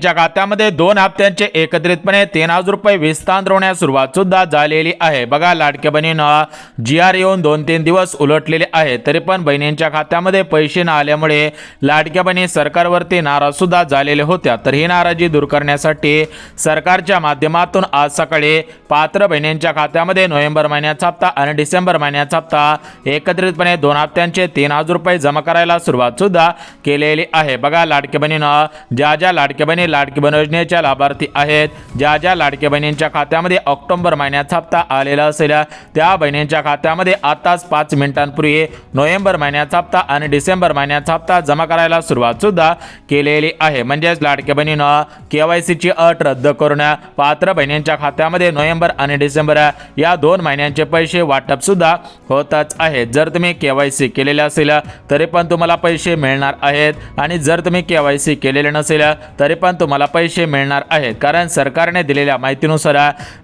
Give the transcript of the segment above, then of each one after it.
च्या खात्यामध्ये 2 हप्त्यांचे एकत्रितपणे 3000 रुपये विस्तारण्यास सुरुवात सुद्धा झालेली आहे। बघा लाडक्या बहिणींना GR येऊन 2-3 दिवस उलटलेले आहेत, तरी पण बहिणींच्या खात्यामध्ये पैसे न आल्यामुळे लाडक्या बहिणी सरकारवरती नाराज सुद्धा झालेले होत्या। तर ही नाराजी दूर करण्यासाठी सरकारच्या माध्यमातून आज सकाळी पात्र बहिणींच्या खात्यामध्ये नोव्हेंबर महिन्याचा हप्ता आणि डिसेंबर महिन्याचा हप्ता एकत्रितपणे 2 हप्त्यांचे 3000 रुपये जमा करायला सुरुवात सुद्धा केलेली आहे। बघा लाडक्या बहिणींना ज्या लाडक्या बहिणी लाडकी बहीण योजनेच्या लाभार्थी आहेत, ज्या लाडक्या बहिणींच्या खात्यामध्ये ऑक्टोबर महिन्याचा हप्ता आलेला असेल त्या बहिणींच्या खात्यामध्ये आताच 5 मिनिटांपूर्वी नोव्हेंबर महिन्याचा हप्ता आणि डिसेंबर महिन्याचा हप्ता जमा करायला सुरुवात सुद्धा केलेली आहे। म्हणजेच लाडक्या बहिणींना KYC ची अट रद्द करून पात्र बहिणींच्या खात्यामध्ये नोव्हेंबर आणि डिसेंबर या 2 महिन्यांचे पैसे वाटप सुद्धा होतच आहेत। जर तुम्ही KYC केलेले असेल तरी पण तुम्हाला पैसे मिळणार आहेत आणि जर तुम्ही KYC केलेले नसेल तरी पण तुम्हाला पैसे मिळणार आहेत, कारण सरकारने दिलेल्या माहितीनुसार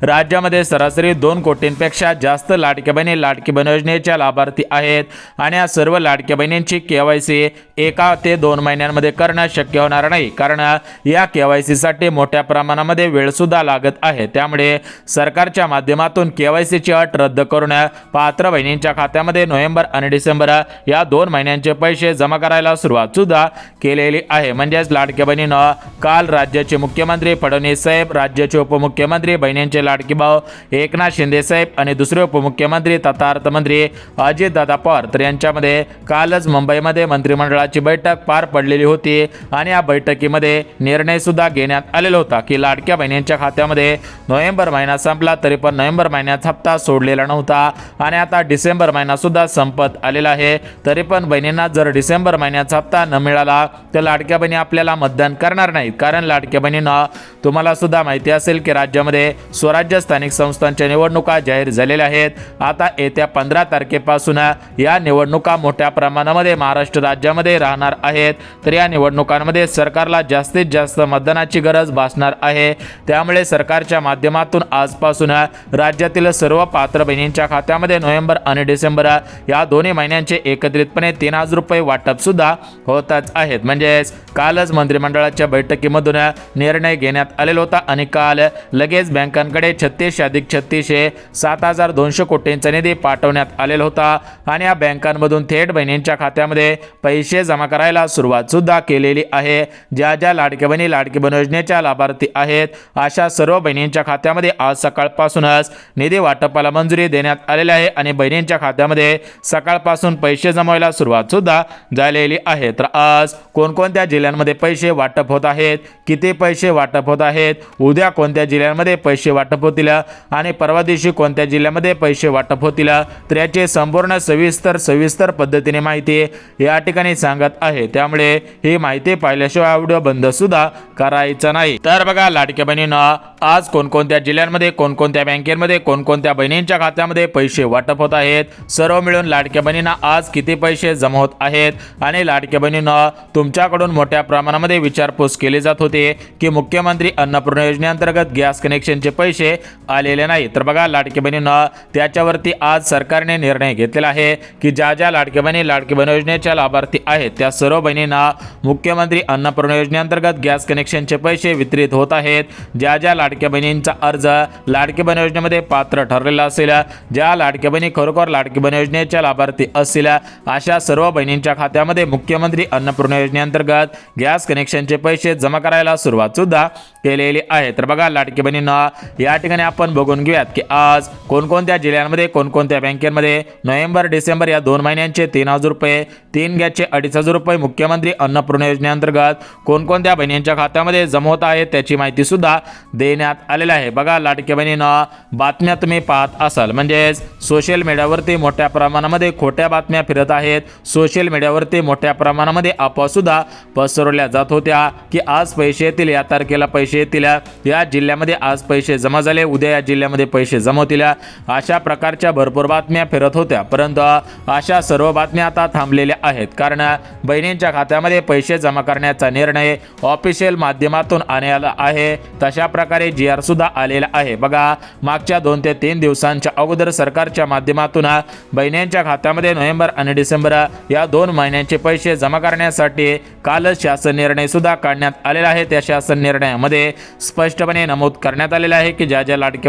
राज्यामध्ये सरासरी 2 कोटींपेक्षा जास्त लाडक्या बहिणी लाडकी बहीण योजनेच्या लाभार्थी आहेत आणि या सर्व लाडक्या बहिणींची KYC 1 ते 2 महिन्यांमध्ये करणं शक्य होणार नाही, कारण या KYC साठी मोठ्या प्रमाणामध्ये वेळ सुद्धा लागत आहे। त्यामुळे सरकारच्या माध्यमातून KYC ची अट रद्द करून पात्र बहिणींच्या खात्यामध्ये नोव्हेंबर आणि डिसेंबर या 2 महिन्यांचे पैसे जमा करायला सुरुवात सुद्धा केलेली आहे। म्हणजेच लाडक्या बहिणींना काल राज्याचे मुख्यमंत्री फडणवीस साहेब, राज्याचे उपमुख्यमंत्री बहिणींचे लाडकी भाऊ एकनाथ शिंदे साहेब आणि दुसरे उपमुख्यमंत्री तथा अर्थमंत्री अजितदादा पवार तर यांच्यामध्ये कालच मुंबईमध्ये मंत्रिमंडळाची बैठक पार पडलेली होती आणि या बैठकीमध्ये निर्णय सुद्धा घेण्यात आलेला होता की लाडक्या बहिणींच्या खात्यामध्ये नोव्हेंबर महिना संपला तरी पण नोव्हेंबर महिन्याचा हप्ता सोडलेला नव्हता आणि आता डिसेंबर महिना सुद्धा संपत आलेला आहे, तरी पण बहिणींना जर डिसेंबर महिन्याचा हप्ता न मिळाला तर लाडक्या बहिणी आपल्याला मतदान करणार नाहीत। कारण लाडक्या बहिणींना तुम्हाला सुद्धा माहिती असेल की राज्यामध्ये स्वराज्य स्थानिक संस्थांच्या निवडणुका जाहीर झालेल्या आहेत। आता येत्या 15 तारखेपासून या निवडणुका मोठ्या प्रमाणामध्ये महाराष्ट्र राज्यामध्ये राहणार आहेत, तर या निवडणुकांमध्ये सरकारला जास्तीत जास्त मतदानाची गरज भासणार आहे। त्यामुळे सरकारच्या माध्यमातून आजपासून राज्यातील सर्व पात्र बहिणींच्या खात्यामध्ये नोव्हेंबर आणि डिसेंबर या दोन्ही महिन्यांचे एकत्रितपणे 3000 रुपये वाटप सुद्धा होतच आहेत। म्हणजेच कालच मंत्रिमंडळाच्या बैठकीमधून निर्णय घेण्यात आलेला होता आणि काल लगेच बँकांकडे 36 7200 कोटींचा निधी पाठवण्यात आलेला होता आणि या बँकांमधून थेट बहिणींच्या खात्यामध्ये पैसे जमा करायला सुरुवात सुद्धा केलेली आहे। ज्या लाडक्या बहिणी लाडकी बहीण योजनेच्या लाभार्थी आहेत अशा सर्व बहिणींच्या खात्यामध्ये आज सकाळपासूनच निधी वाटपाला मंजुरी देण्यात आलेली आहे आणि बहिणींच्या खात्यामध्ये सकाळपासून पैसे जमवायला सुरुवात सुद्धा झालेली आहे। तर आज कोणकोणत्या जिल्ह्यांमध्ये पैसे वाटप होत आहेत, किती पैसे वाटप होत आहेत, उद्या कोणत्या जिल्ह्यांमध्ये पैसे वाटप होतील आणि परवा दिवशी कोणत्या जिल्ह्यामध्ये पैसे वाटप होतील, तर याची संपूर्ण सविस्तर पद्धतीने माहिती या ठिकाणी सांगत आहे। त्यामुळे ही माहिती पाहिल्याशिवाय व्हिडिओ बंद सुद्धा करायचा नाही। तर बघा लाडक्या बहिणींना आज कोणकोणत्या जिल्ह्यांमध्ये कोणकोणत्या बँकेमध्ये कोणकोणत्या बहिणींच्या खात्यामध्ये पैसे वाटप होत आहेत, सर्व मिळून लाडक्या बहिणींना आज किती पैसे जमा होत आहेत आणि लाडक्या बहिणींना तुमच्याकडून मोठ्या प्रमाणामध्ये विचारपूस केली जात होती की मुख्यमंत्री अन्नपूर्णा योजनेअंतर्गत गॅस कनेक्शनचे पैसे आलेले नाही। तर बघा लाडक्या बहिणींना त्याच्यावरती आज सरकारने निर्णय घेतलेला आहे की ज्या लाडक्या बहिणी लाडकी बहीण योजनेच्या लाभार्थी आहेत त्या सर्व बहिणींना मुख्यमंत्री अन्नपूर्णा योजनेअंतर्गत गॅस कनेक्शनचे पैसे वितरित होत आहेत। ज्या लाडक्या बहिणींचा अर्ज लाडकी बहीण योजनेमध्ये पात्र ठरलेला असेल, ज्या लाडक्या बहिणी खरोखर लाडकी बहीण योजनेच्या लाभार्थी असतील अशा सर्व बहिणींच्या खात्यामध्ये मुख्यमंत्री अन्नपूर्णा योजनेअंतर्गत गॅस कनेक्शनचे पैसे जमा करायला सुरुवात सुद्धा केलेली आहे। तर बघा लाडकी बहिणींना या ठिकाणी आपण बघून घेऊयात की आज कोणकोणत्या जिल्ह्यांमध्ये कोणकोणत्या बँकेमध्ये नोव्हेंबर डिसेंबर या 2 महिन्यांचे 3000 रुपये, 3 गॅसचे 2500 रुपये मुख्यमंत्री अन्नपूर्णा योजनेअंतर्गत कोणकोणत्या बहिणींच्या खात्यामध्ये जमा होत आहे त्याची माहिती सुद्धा देण्यात आलेली आहे। बघा लाडक्या बहिणींना बातम्या तुम्ही पाहत असाल, म्हणजेच सोशल मीडियावरती मोठ्या प्रमाणामध्ये खोट्या बातम्या फिरत आहेत, सोशल मीडियावरती मोठ्या प्रमाणामध्ये अफवा सुद्धा पसरवल्या जात होत्या की आज पैसे येतील, या तारखेला पैसे येतील, या जिल्ह्यामध्ये आज पैसे जमा झाले, उद्या या जिल्ह्यामध्ये पैसे जमा होतील, अशा प्रकारच्या भरपूर बातम्या फिरत होत्या। परंतु अशा सर्व बातम्या आता थांबलेल्या आहेत, कारण बहिणींच्या खात्यामध्ये पैसे जमा करण्याचा निर्णय ऑफिशियल माध्यमातून आलेला आहे। तशा प्रकारे प्रकारे GR सुद्धा आलेला आहे। बघा, मागच्या 2 ते 3 दिवसांच्या अगोदर सरकारच्या माध्यमातून बहिणींच्या खात्यामध्ये नोव्हेंबर आणि डिसेंबर या 2 महिन्यांचे पैसे जमा करण्यासाठी कालच शासन निर्णय सुद्धा काढण्यात आलेला आहे। त्या शासन निर्णयामध्ये स्पष्टपणे नमूद करण्यात आलेले आहे की ज्या लाडकी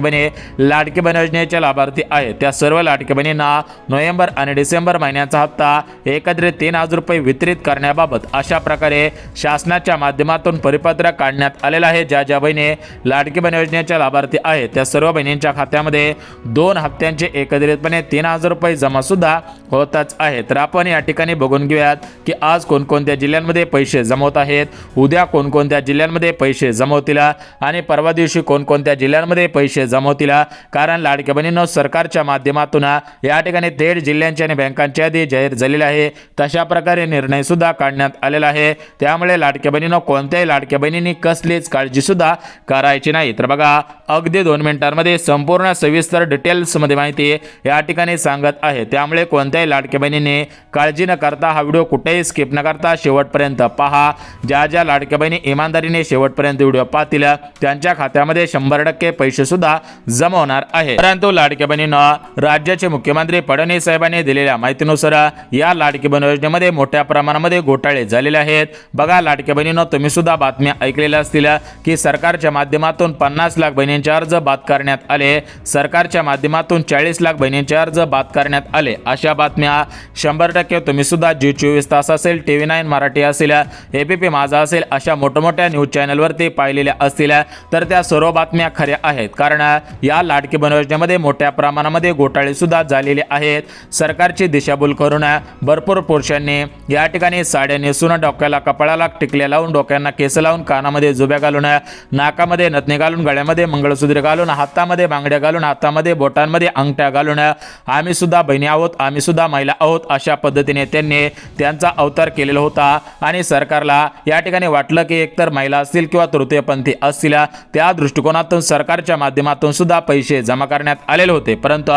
बहीण योजनेचे लाभार्थी आहेत त्या सर्व लाडकी बहिणींना नोव्हेंबर आणि डिसेंबर महिन्याचा हप्ता एकत्रित 3000 रुपये वितरित करण्याबाबत अशा प्रकारे शासनाच्या माध्यमातून परिपत्रक काढण्यात आलेलं आहे। ज्या बहिणी लाडकी बहीण योजनेच्या लाभार्थी आहेत त्या सर्व बहिणींच्या खात्यामध्ये 2 हप्त्यांचे एकत्रितपणे 3000 रुपये जमा सुद्धा होतच आहे। तर आपण या ठिकाणी बघून घेऊयात की आज कोणकोणत्या जिल्ह्यांमध्ये पैसे जमवत आहेत, उद्या कोणकोणत्या जिल्ह्यांमध्ये पैसे जमवतील आणि परवा दिवशी कोणकोणत्या जिल्ह्यांमध्ये पैसे जमवतील। कारण लाडक्या बहिणींनो सरकारच्या माध्यमातून या ठिकाणी थेट जिल्ह्यांच्या आणि बँकांच्या यादी जाहीर झालेली आहे। तशा प्रकारे निर्णय सुद्धा काढण्यात आलेला आहे। त्यामुळे लाडक्या बहिणींनो कोणत्याही लाडक्या बहिणींनी कसलीच काळजी सुद्धा करायची नाही। तर बघा, अगदी 2 मिनिटांमध्ये संपूर्ण सविस्तर डिटेल्समध्ये माहिती या ठिकाणी सांगत आहे। त्यामुळे कोणत्याही लाडक्या बहिणींनी काळजी न करता हा व्हिडिओ कुठेही स्किप न करता शेवटपर्यंत पहा। ज्या लाडक्या बहिणी इमानदारीने शेवटपर्यंत व्हिडिओ पाहतील त्यांच्या खात्यामध्ये 100% पैसे सुद्धा जमवणार आहे। परंतु लाडक्या बहिणींना राज्याचे मुख्यमंत्री फडणवीस साहेबांनी दिलेल्या माहितीनुसार या लाडकी बहीण योजनेमध्ये मोठ्या प्रमाणामध्ये घोटाळे झालेले आहेत। बघा लाडक्या बहिणींनो, तुम्ही सुद्धा बातम्या ऐकलेल्या असतील की सरकारच्या माध्यमातून 50 लाख बहिणींचे अर्ज बाद करण्यात आले, सरकारच्या माध्यमातून 40 लाख बहिणींचे अर्ज बाद करण्यात आले। अशा बातम्या 100% तुम्ही सुद्धा जी24 तास असेल, TV9 मराठी असेल, ABP माझा असेल अशा मोठमोठ्या न्यूज चॅनलवरती पाहिलेल्या असतील तर त्या सर्व बातम्या खऱ्या आहेत। कारण या लाडकी बहीण योजनेमध्ये मोठ्या प्रमाणामध्ये घोटाळे सुद्धा झालेले आहेत। सरकारची दिशाभूल करून भरपूर पुरुषांनी या ठिकाणी साड्या नेसून, डोक्याला कपाळाला टिकल्या लावून, डोक्यांना केस लावून, कानामध्ये जुब्या घालून, नाकामध्ये नथनी घालून, गळ्यामध्ये मंगळसूत्र घालून, हातामध्ये बांगड्या घालून, हातामध्ये बोटांमध्ये अंगठ्या घालून आम्ही सुद्धा बहिणी आहोत, आम्ही सुद्धा महिला आहोत अशा पद्धतीने त्यांनी त्यांचा अवतार केलेला होता। आणि सरकारला या ठिकाणी वाटलं की एकतर महिला असतील किंवा तृतीयपंथी असतील त्या दृष्टिकोनातून सरकारच्या माध्यमातून सुद्धा पैसे जमा करण्यात आलेले होते। परंतु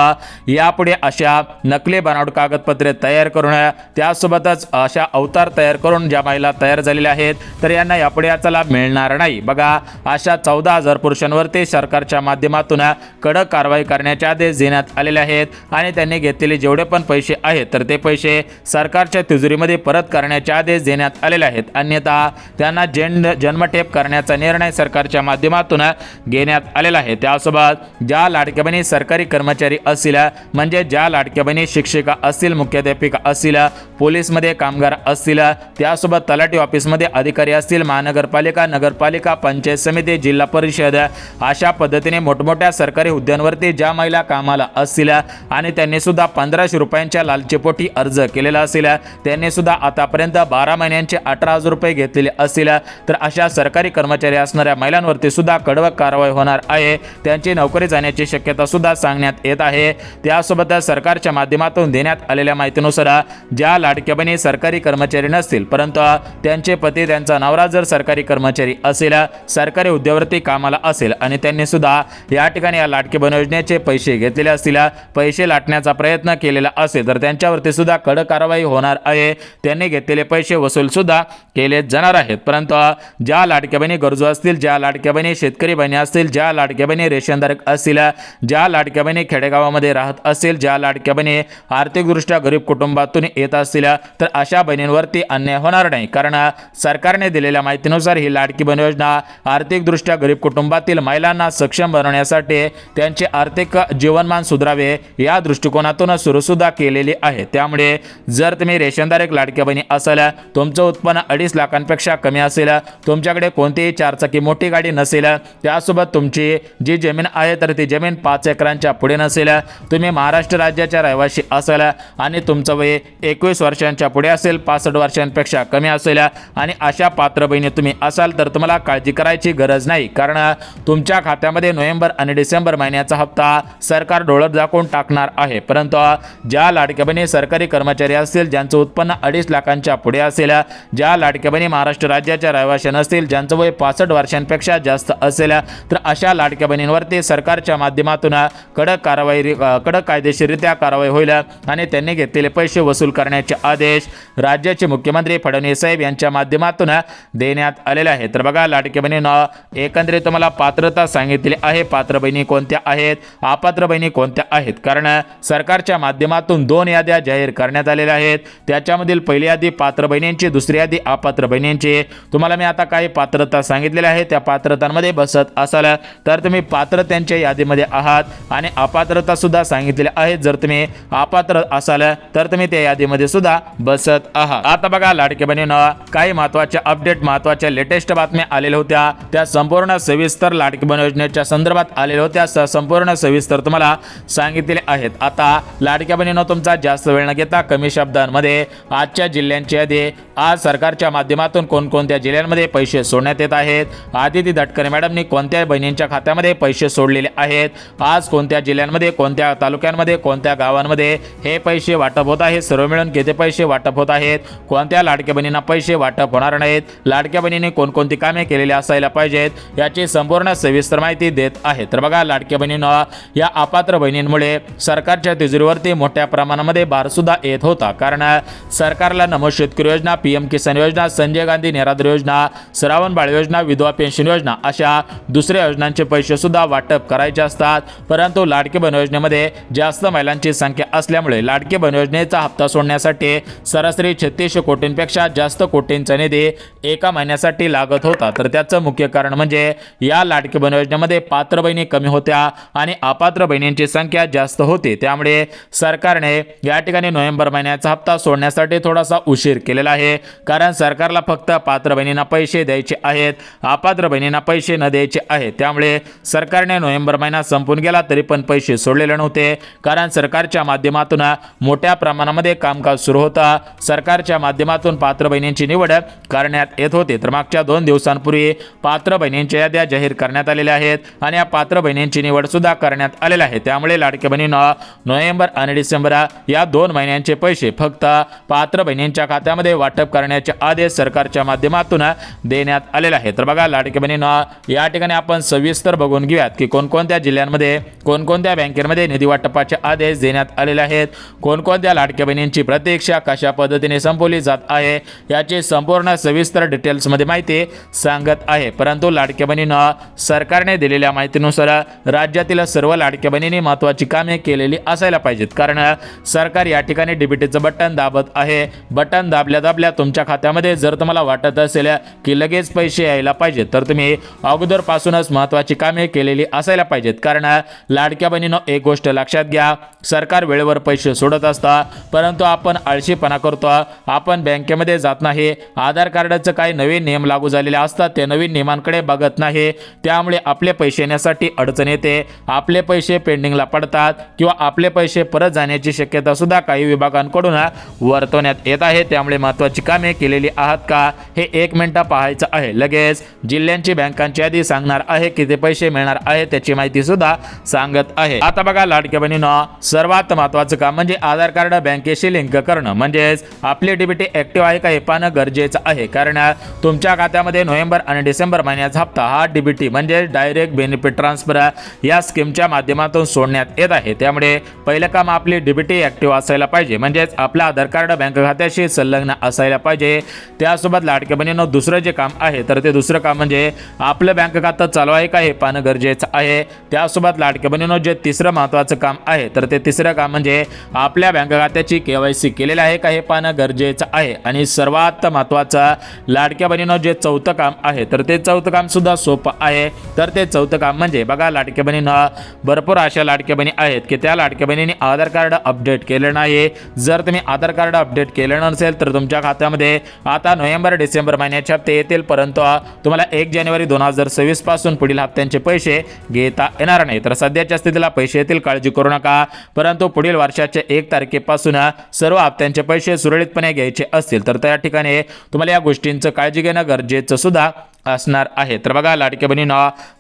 यापुढे अशा नकली बनावट कागदपत्रे तयार करून त्यासोबतच अशा अवतार तयार करून ज्या महिला तयार झालेल्या आहेत तर यांना यापुढे याचा लाभ मिळणार नाही। बघा, अशा 14,000 पुरुषांवरती सरकारच्या माध्यमातून कडक कारवाई करण्याचे आदेश देण्यात आलेले आहेत आणि त्यांनी घेतलेले जेवढे पण पैसे आहेत तर ते पैसे सरकारच्या तिजोरीमध्ये परत करण्याचे आदेश देण्यात आलेले आहेत। अन्यथा त्यांना जन्मठेप करण्याचा निर्णय सरकारच्या माध्यमातून घेण्यात आलेला आहे। त्यासोबत ज्या लाडक्या बहिणी सरकारी कर्मचारी असतील, म्हणजे ज्या लाडक्या बहिणी शिक्षिका असतील, मुख्याध्यापिका असतील, पोलीसमध्ये कामगार असतील, त्यासोबत तलाठी ऑफिसमध्ये अधिकारी असतील, महानगरपालिका, नगरपालिका, पंचायत समिती, जिल्हा परिषद अशा पद्धतीने मोठमोठ्या सरकारी हुद्द्यांवरती ज्या महिला कामाला असतील आणि त्यांनी सुद्धा 1500 रुपयांच्या लालचीपोटी अर्ज केलेला असेल, त्यांनी सुद्धा आतापर्यंत 12 महिन्यांचे 18,000 रुपये घेतलेले असतील तर अशा सरकारी कर्मचारी असणाऱ्या महिलांवरती सुद्धा कडक कारवाई होणार आहे। त्यांची नोकरी जाण्याची शक्यता सुद्धा सांगण्यात येत आहे। त्यासोबतच सरकारच्या माध्यमातून देण्यात आलेल्या माहितीनुसार ज्या लाडक्या बहिणी सरकारी कर्मचारी नसतील परंतु त्यांचे पती, त्यांचा नवरा जर सरकारी कर्मचारी असेल, सरकारी हुद्द्यावरती कामाला असेल आणि त्यांनी सुद्धा या ठिकाणी या लाडकी बहीण योजनेचे पैसे घेतलेले असतील, पैसे लाटण्याचा प्रयत्न केलेला असेल तर त्यांच्यावरती सुद्धा कडक कारवाई होणार आहे। त्यांनी घेतलेले पैसे वसूल सुद्धा केले जाणार आहेत। परंतु ज्या लाडक्या बहिणी गरजू असतील, ज्या लाडक्या बहिणी शेतकरी बहिणी असतील, ज्या लाडक्या बहिणी रेशनधारक असतील, ज्या लाडक्या बहिणी खेडेगावामध्ये राहत असतील, ज्या लाडक्या बहिणी आर्थिकदृष्ट्या गरीब कुटुंबातून येत असतील तर अशा बहिणींवरती अन्याय होणार नाही। कारण सरकारने दिलेल्या माहितीनुसार ही लाडकी बहीण योजना आर्थिकदृष्ट्या गरीब कुटुंबातील महिलांना सक्षम बनवण्यासाठी त्यांचे आर्थिक जीवनमान सुधारावे या दृष्टिकोनातून सुरू सुद्धा केलेली आहे। त्यामुळे जर तुम्ही रेशनधारक लाडक्या बहिणी असाल, तुमचं उत्पन्न 2.5 लाखांपेक्षा कमी असेल, तुमच्याकडे कोणतीही 4 चाकी मोठी गाडी नसेल, त्यासोबत तुमची जी जमीन आहे तर ती जमीन 5 एकरांच्या पुढे नसेल, तुम्ही महाराष्ट्र राज्याच्या रहिवासी असाल आणि तुमचं वय 21 वर्षांच्या पुढे असेल, 65 वर्षांपेक्षा कमी असेल आणि अशा पात्र बहिणी तुम्ही असाल तर तुम्हाला काळजी करायची गरज नाही। कारण तुमच्या खात्यामध्ये नोव्हेंबर आणि डिसेंबर महिन्याचा हप्ता सरकार डोळत दाखवून टाकणार आहे। परंतु ज्या लाडक्या बहिणी सरकारी कर्मचारी असतील, ज्यांचं उत्पन्न 2.5 लाखांच्या पुढे असेल, ज्या लाडक्या बहिणी महाराष्ट्र राज्याच्या रहिवासी नसतील, ज्यांचं वय 65 वर्षांपेक्षा जास्त असेल तर अशा लाडक्या बहिणींवरती सरकारच्या माध्यमातून कडक कायदेशीररित्या कारवाई होईल आणि त्यांनी घेतलेले पैसे वसूल करण्याचे आदेश राज्याचे मुख्यमंत्री फडणवीस साहेब यांच्या माध्यमातून देण्यात आलेले आहेत। तर बघा लाडक्या बहिणींना एकंदरीत तुम्हाला पात्रता सांगितली आहे, पात्र बहिणी कोणत्या आहेत, अपात्र बहिणी कोणत्या आहेत, कारण सरकारच्या माध्यमातून 2 याद्या जाहीर करण्यात आलेल्या आहेत. त्याच्यामधील पहिली यादी पात्र बहिणींची, दुसरी यादी अपात्र बहिणींची. तुम्हाला मी आता काही पात्रता सांगितलेल्या आहे, त्या पात्रतांमध्ये बसत असाल तर तुम्ही पात्रतेच्या यादीमध्ये आहात आणि अपात्रता सुद्धा सांगितलेल्या आहेत. जर तुम्ही अपात्र असाल तर तुम्ही त्या यादीमध्ये सुद्धा बसत आहात. आता बघा लाडके बहिणींनो, काही महत्त्वाचे अपडेट, महत्त्वाच्या लेटेस्ट बातम्या आलेल्या होत्या, त्या संपूर्ण सविस्तर लाडकी बहीण योजनेच्या संदर्भात आलेल्या होत्या, संपूर्ण सविस्तर तुम्हाला सांगितलेले आहेत. आता लाडक्या बहिणींनो, तुमचा जास्त वेळ न घेता कमी शब्दांमध्ये आजच्या जिल्ह्यांची यादी, आज सरकारच्या माध्यमातून कोणकोणत्या जिल्ह्यांमध्ये पैसे सोडण्यात येत आहेत, आदिती तटकरे मॅडमनी कोणत्या बहिणींच्या खात्यामध्ये पैसे सोडलेले आहेत, आज कोणत्या जिल्ह्यांमध्ये, कोणत्या तालुक्यांमध्ये, कोणत्या गावांमध्ये हे पैसे वाटप होत आहे, सर्व मिळून किती पैसे वाटप होत आहेत, कोणत्या लाडक्या बहिणींना पैसे वाटप होणार नाहीत, लाडक्या बहिणींनी कोणकोणती कामे केलेली असायला पाहिजेत, याची संपूर्ण सविस्तर माहिती देत आहे. तर बघा लाडक्या बहिणींनो, या अपात्र बहिणींमुळे सरकारच्या तिजोरीवरती मोठ्या प्रमाणामध्ये भार सुद्धा येत होता, कारण सरकारला नमो शेतकरी योजना, पीएम किसान योजना, संजय गांधी निराधार योजना, श्रावण बाळ योजना, विधवा पेन्शन योजना अशा दुसऱ्या योजनांचे पैसे सुद्धा वाटप करायचे असतात. परंतु लाडकी बहीण योजनेमध्ये जास्त महिलांची संख्या असल्यामुळे लाडकी बहीण योजनेचा हप्ता सोडण्यासाठी सरासरी 36 कोटींपेक्षा जास्त कोटींचा निधी एका महिन्यासाठी लागत होता. तर त्याचं मुख्य कारण म्हणजे या लाडकी बहीण योजनेमध्ये पात्र बहिणी कमी होत्या आणि अपात्र बहिणींची संख्या जास्त होती. त्यामुळे सरकारने या ठिकाणी नोव्हेंबर महिन्याचा हप्ता सोडण्यासाठी थोडासा उशीर केलेला आहे, कारण सरकारला फक्त पात्र बहिणींना पैसे द्यायचे आहेत, अपात्र बहिणींना पैसे न द्यायचे आहेत. त्यामुळे सरकारने नोव्हेंबर महिना संपून गेला तरी पण पैसे सोडलेले नव्हते, कारण सरकारच्या माध्यमातून मोठ्या प्रमाणामध्ये कामकाज सुरू होता. सरकारच्या माध्यमातून पात्र बहिणींची निवड करण्यात येत होती. तर मागच्या 2 दिवसांपूर्वी पात्र बहिणींच्या याद्या जाहीर करण्यात आलेल्या आहेत आणि या पात्र बहिणींची निवड सुद्धा करण्यात आलेली आहे. त्यामुळे लाडक्या बहिणींना नोव्हेंबर आणि डिसेंबर या 2 महिन्यांचे पैसे फक्त पात्र बहिणींच्या खात्यामध्ये वाटप करण्याचे आदेश सरकारच्या माध्यमातून देण्यात आलेले आहेत. तर बघा लाडक्या बहिणींना, या ठिकाणी आपण सविस्तर बघून घेऊयात की कोणकोणत्या जिल्ह्यांमध्ये, कोणकोणत्या बँकेमध्ये निधी वाटपाचे आदेश देण्यात आलेले आहेत, कोणकोणत्या लाडक्या बहिणींची प्रतीक्षा कशा पद्धतीने संपवली जात आहे, याची संपूर्ण सविस्तर डिटेल्समध्ये माहिती सांगत आहे. परंतु लाडक्या बहिणींना, सरकारने दिलेल्या माहितीनुसार राज्यातील सर्व लाडक्या बहिणींनी महत्त्वाची कामे केलेली असायला पाहिजेत, कारण सरकार या ठिकाणी डीबीटीचं बटन दाबत आहे. बटन दाबल्या दाबल्या तुमच्या खात्यामध्ये जर तुम्हाला वाटत असेल की लगेच पैसे यायला पाहिजेत तर तुम्ही अगोदरपासूनच महत्त्वाची कामे केलेली असायला पाहिजेत. कारण लाडक्या बहिणींनो, एक गोष्ट लक्षात घ्या, सरकार वेळेवर पैसे सोडत असता, परंतु आपण आळशीपणा करतो, आपण बँकेमध्ये जात नाही, आधार कार्डाचं काही नवीन नियम लागू झालेले असतात, ते नवीन नियमांकडे बघत नाही, त्यामुळे आपले पैसे येण्यासाठी अडचण येते, आपले पैसे पेंडिंगला पडतात किंवा आपले पैसे परत जाण्याची शक्यता सुद्धा काही विभागांकडून वर्तवण्यात येत आहे. त्यामुळे महत्त्वाची कामे केलेली आहात का हे 1 मिनिट पाहायचं आहे. लगेच जिल्ह्यांची बँकांची यादी सांगणार आहे, किती पैसे मिळणार आहे त्याची माहिती सुद्धा सांगत आहे. आता बघा लाडक्या बहिणींनो, सर्वात महत्त्वाचं काम म्हणजे आधार कार्ड बँकेशी लिंक करणं, म्हणजेच आपली डीबीटी ऍक्टिव्ह आहे का हे पाहणं गरजेचं आहे. कारण तुमच्या खात्यामध्ये नोव्हेंबर आणि डिसेंबर महिन्याचा हप्ता हा डीबीटी म्हणजे डायरेक्ट बेनिफिट ट्रान्सफर या स्कीमच्या माध्यमातून सोडण्यात येत आहे. त्यामुळे पहिलं काम आपली डीबीटी ऍक्टिव्ह असायला पाहिजे, म्हणजेच आपलं आधार कार्ड बँक खात्याशी संलग्न असायला पाहिजे. त्यासोबत लाडक्या बहिणींनो, दुसरं जे काम आहे तर ते दुसरं काम म्हणजे आपलं बँक खातं चालू आहे का हे पाहणं गरजेचं आहे. त्यासोबत लाडक्या बहिणींनो, जे तिसरं महत्त्वाचं काम आहे तर ते तिसरं काम म्हणजे आपल्या बँक खात्याची केवायसी केलेलं आहे का हे पाहणं गरजेचं आहे. आणि सर्वात महत्त्वाचं लाडक्या बहिणींनो, जे चौथं काम आहे तर ते चौथं काम सुद्धा सोपं आहे. तर ते चौथं काम म्हणजे बघा लाडक्या बहिणींनो, भरपूर अशा लाडक्या बहिणी आहेत की त्या लाडक्या बहिणींनी आधार कार्ड अपडेट केलं नाही. जर तुम्ही आधार कार्ड अपडेट केलं नसेल तर तुमच्या खात्यामध्ये आता नोव्हेंबर डिसेंबर महिन्याचे हप्ते येतील, परंतु तुम्हाला 1 जानेवारी 2026 पासून पुढील हप्त्यांचे पैसे घेता येणार नाही. तर सध्याच्या स्थितीला पैसे येतील, काळजी करू नका, परंतु पुढील वर्षाच्या 1 तारखेपासून सर्व हप्त्यांचे पैसे सुरळीतपणे घ्यायचे असतील तर त्या ठिकाणी तुम्हाला या गोष्टींचं काळजी घेणं गरजेचं सुद्धा असणार आहे. तर बघा लाडक्या बहिणींनो,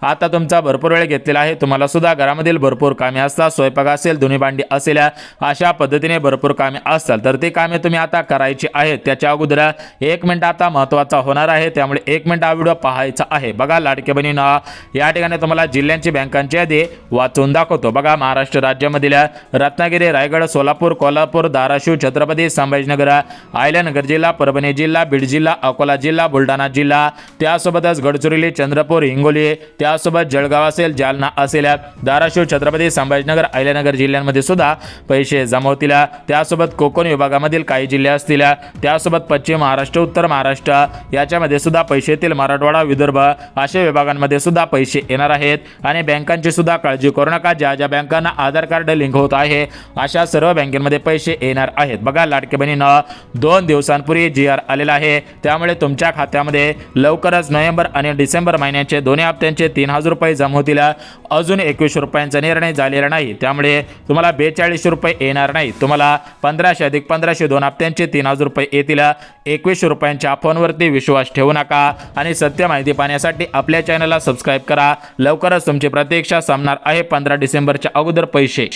आता तुमचा भरपूर वेळ घेतलेला आहे, तुम्हाला सुद्धा घरामधील भरपूर कामे असतात, स्वयंपाक असेल, धुणी भांडी असेल, अशा पद्धतीने भरपूर कामे असतात, तर ते कामे तुम्ही आता करायची आहेत. त्याच्या अगोदर 1 मिनिट आता महत्त्वाचा होणार आहे, त्यामुळे 1 मिनिट हा व्हिडिओ पाहायचा आहे. बघा लाडक्या बहिणींनो, या ठिकाणी तुम्हाला जिल्ह्यांची बँकांची यादी वाचून दाखवतो. बघा महाराष्ट्र राज्यामधील रत्नागिरी, रायगड, सोलापूर, कोल्हापूर, धाराशिव, छत्रपती संभाजीनगर, अहिल्यानगर जिल्हा, परभणी जिल्हा, बीड जिल्हा, अकोला जिल्हा, बुलढाणा जिल्हा, त्यासोबत त्यासोबतच गडचिरोली, चंद्रपूर, हिंगोली, त्यासोबत जळगाव असेल, जालना असेल, धाराशिव, छत्रपती संभाजीनगर, अहिल्यानगर जिल्ह्यांमध्ये सुद्धा पैसे जमा होतील। त्यासोबत कोकण विभागामधील काही जिल्हे असतील, त्यासोबत पश्चिम महाराष्ट्र, उत्तर महाराष्ट्र याच्यामध्ये सुद्धा पैसे येतील। मराठवाडा, विदर्भ अशा विभागांमध्ये सुद्धा पैसे येणार आहेत। आणि बँकांची सुद्धा काळजी करू नका, ज्या ज्या बँकांना आधार कार्ड लिंक होत आहे अशा सर्व बँकेमध्ये पैसे येणार आहेत। बघा लाडके बहिणींनो, 2 दिवसांपूर्वी GR आलेला आहे, त्यामुळे तुमच्या खात्यामध्ये लवकरच नोव्हेंबर आणि डिसेंबर महिन्याचे दोन्ही हप्त्यांचे 3000 रुपये जमा होतील। अजून 21 रुपयांचा निर्णय झालेला नाही, त्यामुळे तुम्हाला 42 रुपये येणार नाही, तुम्हाला 1500 अधिक 1500 2 हप्त्यांचे 3000 रुपये येतील। 21 रुपयांच्या फोनवरती विश्वास ठेवू नका आणि सत्य माहिती पाहण्यासाठी आपल्या चॅनलला सबस्क्राईब करा। लवकरच तुमची प्रतीक्षा संपणार आहे 15 डिसेंबरच्या अगोदर पैसे